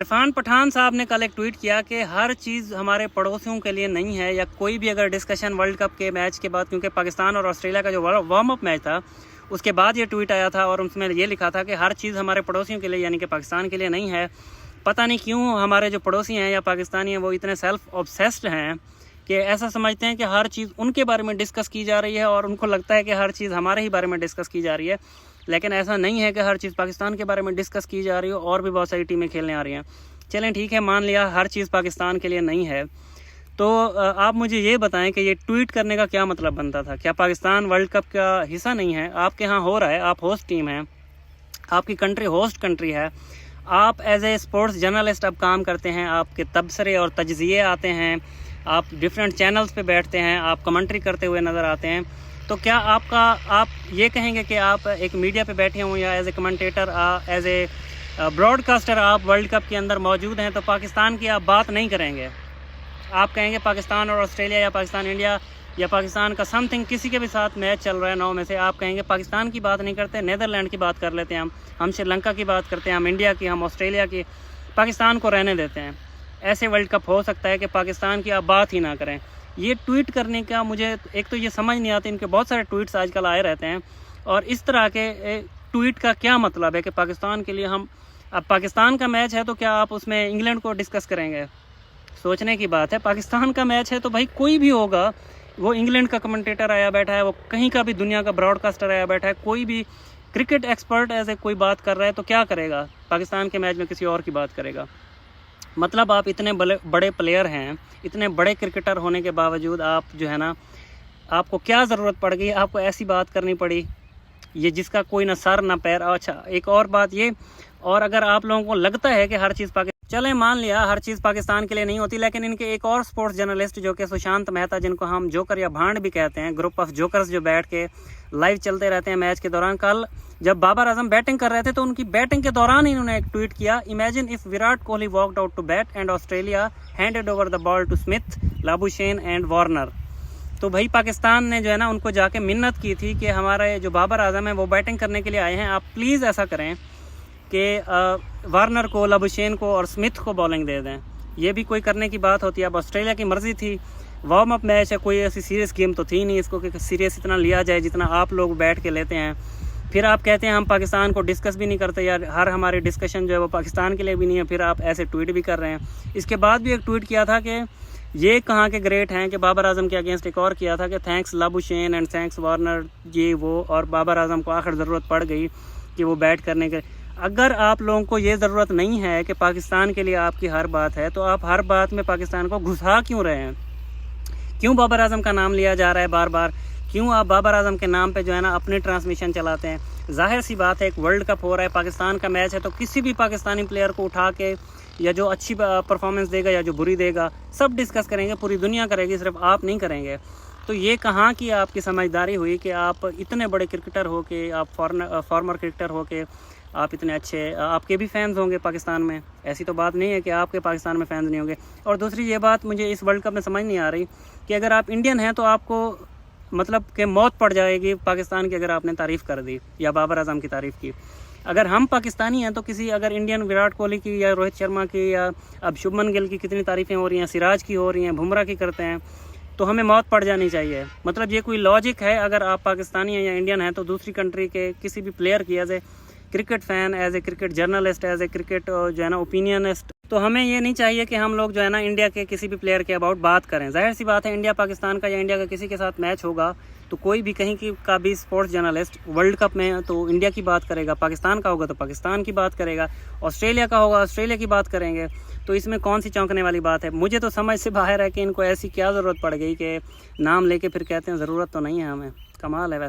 इरफान पठान साहब ने कल एक ट्वीट किया कि हर चीज़ हमारे पड़ोसियों के लिए नहीं है, या कोई भी अगर डिस्कशन वर्ल्ड कप के मैच के बाद, क्योंकि पाकिस्तान और ऑस्ट्रेलिया का जो वार्म अप मैच था उसके बाद ये ट्वीट आया था और उसमें ये लिखा था कि हर चीज़ हमारे पड़ोसियों के लिए यानी कि पाकिस्तान के लिए नहीं है। पता नहीं क्यों हमारे जो पड़ोसी हैं या पाकिस्तानी हैं वो इतने सेल्फ ऑब्सेस्ड हैं कि ऐसा समझते हैं कि हर चीज़ उनके बारे में डिस्कस की जा रही है और उनको लगता है कि हर चीज़ हमारे ही बारे में डिस्कस की जा रही है। लेकिन ऐसा नहीं है कि हर चीज़ पाकिस्तान के बारे में डिस्कस की जा रही हो, और भी बहुत सारी टीमें खेलने आ रही हैं। चलें ठीक है, मान लिया हर चीज़ पाकिस्तान के लिए नहीं है, तो आप मुझे ये बताएं कि ये ट्वीट करने का क्या मतलब बनता था? क्या पाकिस्तान वर्ल्ड कप का हिस्सा नहीं है? आपके यहाँ हो रहा है, आप होस्ट टीम हैं, आपकी कंट्री होस्ट कंट्री है, आप एज ए स्पोर्ट्स जर्नलिस्ट अब काम करते हैं, आपके तबसरे और तज्जिए आते हैं, आप डिफरेंट चैनल्स पे बैठते हैं, आप कमेंट्री करते हुए नज़र आते हैं, तो क्या आप ये कहेंगे कि आप एक मीडिया पे बैठे हों या as a commentator, as a broadcaster आप वर्ल्ड कप के अंदर मौजूद हैं तो पाकिस्तान की आप बात नहीं करेंगे? आप कहेंगे पाकिस्तान और ऑस्ट्रेलिया या पाकिस्तान इंडिया या पाकिस्तान का समथिंग किसी के भी साथ मैच चल रहा है 9 में से, आप कहेंगे पाकिस्तान की बात नहीं करते, नीदरलैंड की बात कर लेते हैं, हम श्रीलंका की बात करते हैं, हम इंडिया की, हम ऑस्ट्रेलिया की, पाकिस्तान को रहने देते हैं। ऐसे वर्ल्ड कप हो सकता है कि पाकिस्तान की आप बात ही ना करें? ये ट्वीट करने का मुझे एक तो ये समझ नहीं आती, इनके बहुत सारे ट्वीट्स आजकल आए रहते हैं, और इस तरह के ट्वीट का क्या मतलब है कि पाकिस्तान के लिए हम, अब पाकिस्तान का मैच है तो क्या आप उसमें इंग्लैंड को डिस्कस करेंगे? सोचने की बात है। पाकिस्तान का मैच है तो भाई कोई भी होगा, वो इंग्लैंड का कमेंटेटर आया बैठा है, वो कहीं का भी दुनिया का ब्रॉडकास्टर आया बैठा है, कोई भी क्रिकेट एक्सपर्ट ऐसे कोई बात कर रहा है तो क्या करेगा? पाकिस्तान के मैच में किसी और की बात करेगा? मतलब आप इतने बड़े प्लेयर हैं, इतने बड़े क्रिकेटर होने के बावजूद आप जो है ना, आपको क्या ज़रूरत पड़ गई, आपको ऐसी बात करनी पड़ी ये जिसका कोई ना सर ना पैर? अच्छा, एक और बात ये, और अगर आप लोगों को लगता है कि हर चीज़ चले मान लिया हर चीज़ पाकिस्तान के लिए नहीं होती, लेकिन इनके एक और स्पोर्ट्स जर्नलिस्ट जो कि सुशांत मेहता, जिनको हम जोकर या भांड भी कहते हैं, ग्रुप ऑफ जोकर्स जो बैठ के लाइव चलते रहते हैं मैच के दौरान, कल जब बाबर आजम बैटिंग कर रहे थे तो उनकी बैटिंग के दौरान ही इन्होंने एक ट्वीट किया, imagine if Virat Kohli walked out to bat and Australia handed over the ball to Smith, Labuschagne and Warner. तो भाई पाकिस्तान ने जो है ना उनको जाके मिन्नत की थी कि हमारे जो बाबर आजम है वो बैटिंग करने के लिए आए हैं, आप प्लीज़ ऐसा करें कि वार्नर को, लाबुशेन को और स्मिथ को बॉलिंग दे दें। ये भी कोई करने की बात होती है? अब ऑस्ट्रेलिया की मर्ज़ी थी, वार्म अप मैच है, कोई ऐसी सीरियस गेम तो थी नहीं इसको कि सीरियस इतना लिया जाए जितना आप लोग बैठ के लेते हैं। फिर आप कहते हैं हम पाकिस्तान को डिस्कस भी नहीं करते, यार हर हमारी डिस्कशन जो है वो पाकिस्तान के लिए भी नहीं है, फिर आप ऐसे ट्वीट भी कर रहे हैं। इसके बाद भी एक ट्वीट किया था कि ये कहाँ के ग्रेट हैं कि बाबर आजम के अगेंस्ट एक और किया था कि thanks Labuschagne and thanks Warner, ये वो, और बाबर आजम को आखिर ज़रूरत पड़ गई कि वो बैट करने के। अगर आप लोगों को ये ज़रूरत नहीं है कि पाकिस्तान के लिए आपकी हर बात है, तो आप हर बात में पाकिस्तान को घुसा क्यों रहे हैं? क्यों बाबर आजम का नाम लिया जा रहा है बार बार? क्यों आप बाबर आजम के नाम पे जो है ना अपनी ट्रांसमिशन चलाते हैं? जाहिर सी बात है, एक वर्ल्ड कप हो रहा है, पाकिस्तान का मैच है, तो किसी भी पाकिस्तानी प्लेयर को उठा के या जो अच्छी परफॉर्मेंस देगा या जो बुरी देगा, सब डिस्कस करेंगे, पूरी दुनिया करेगी, सिर्फ आप नहीं करेंगे। तो ये कहाँ की आपकी समझदारी हुई कि आप इतने बड़े क्रिकेटर हो के, आप फॉर्मर क्रिकेटर हो के आप इतने अच्छे, आपके भी फैंस होंगे पाकिस्तान में, ऐसी तो बात नहीं है कि आपके पाकिस्तान में फैंस नहीं होंगे। और दूसरी ये बात मुझे इस वर्ल्ड कप में समझ नहीं आ रही कि अगर आप इंडियन हैं तो आपको मतलब कि मौत पड़ जाएगी पाकिस्तान की अगर आपने तारीफ़ कर दी या बाबर आजम की तारीफ़ की। अगर हम पाकिस्तानी हैं तो किसी अगर इंडियन विराट कोहली की या रोहित शर्मा की या अब शुभमन गिल की कितनी तारीफ़ें हो रही हैं, सिराज की हो रही हैं, बुमराह की करते हैं, तो हमें मौत पड़ जानी चाहिए। मतलब ये कोई लॉजिक है? अगर आप पाकिस्तानी हैं या इंडियन हैं तो दूसरी कंट्री के किसी भी प्लेयर की as a cricket fan, as a cricket journalist, as a cricket जो है ना ओपिनियनिस्ट, तो हमें ये नहीं चाहिए कि हम लोग जो है ना इंडिया के किसी भी प्लेयर के अबाउट बात करें। जाहिर सी बात है, इंडिया पाकिस्तान का या इंडिया का किसी के साथ मैच होगा तो कोई भी कहीं की का भी स्पोर्ट्स जर्नलिस्ट वर्ल्ड कप में तो इंडिया की बात करेगा, पाकिस्तान का होगा तो पाकिस्तान की बात करेगा, ऑस्ट्रेलिया का होगा ऑस्ट्रेलिया की बात करेंगे। तो इसमें कौन सी चौंकने वाली बात है? मुझे तो समझ से बाहर है कि इनको ऐसी क्या ज़रूरत पड़ गई कि नाम लेके फिर कहते हैं ज़रूरत तो नहीं है हमें। कमाल है वैसे।